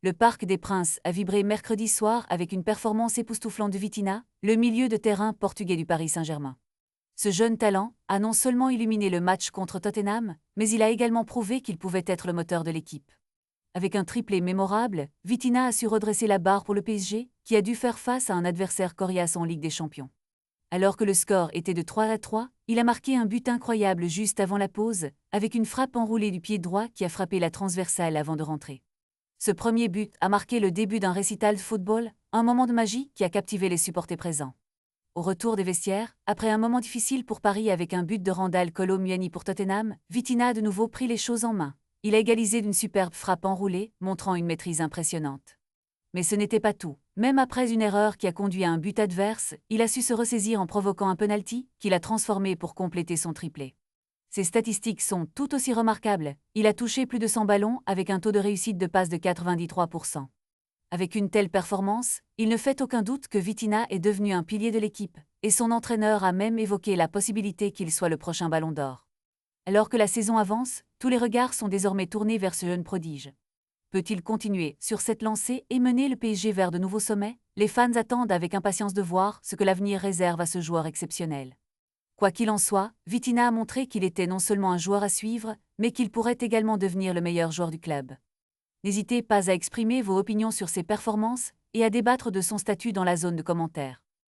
Le Parc des Princes a vibré mercredi soir avec une performance époustouflante de Vitinha, le milieu de terrain portugais du Paris Saint-Germain. Ce jeune talent a non seulement illuminé le match contre Tottenham, mais il a également prouvé qu'il pouvait être le moteur de l'équipe. Avec un triplé mémorable, Vitinha a su redresser la barre pour le PSG, qui a dû faire face à un adversaire coriace en Ligue des Champions. Alors que le score était de 3-3, il a marqué un but incroyable juste avant la pause, avec une frappe enroulée du pied droit qui a frappé la transversale avant de rentrer. Ce premier but a marqué le début d'un récital de football, un moment de magie qui a captivé les supporters présents. Au retour des vestiaires, après un moment difficile pour Paris avec un but de Randal Kolo Muani pour Tottenham, Vitinha a de nouveau pris les choses en main. Il a égalisé d'une superbe frappe enroulée, montrant une maîtrise impressionnante. Mais ce n'était pas tout. Même après une erreur qui a conduit à un but adverse, il a su se ressaisir en provoquant un penalty qu'il a transformé pour compléter son triplé. Ses statistiques sont tout aussi remarquables. Il a touché plus de 100 ballons avec un taux de réussite de passe de 93%. Avec une telle performance, il ne fait aucun doute que Vitinha est devenu un pilier de l'équipe, et son entraîneur a même évoqué la possibilité qu'il soit le prochain Ballon d'Or. Alors que la saison avance, tous les regards sont désormais tournés vers ce jeune prodige. Peut-il continuer sur cette lancée et mener le PSG vers de nouveaux sommets? Les fans attendent avec impatience de voir ce que l'avenir réserve à ce joueur exceptionnel. Quoi qu'il en soit, Vitinha a montré qu'il était non seulement un joueur à suivre, mais qu'il pourrait également devenir le meilleur joueur du club. N'hésitez pas à exprimer vos opinions sur ses performances et à débattre de son statut dans la zone de commentaires.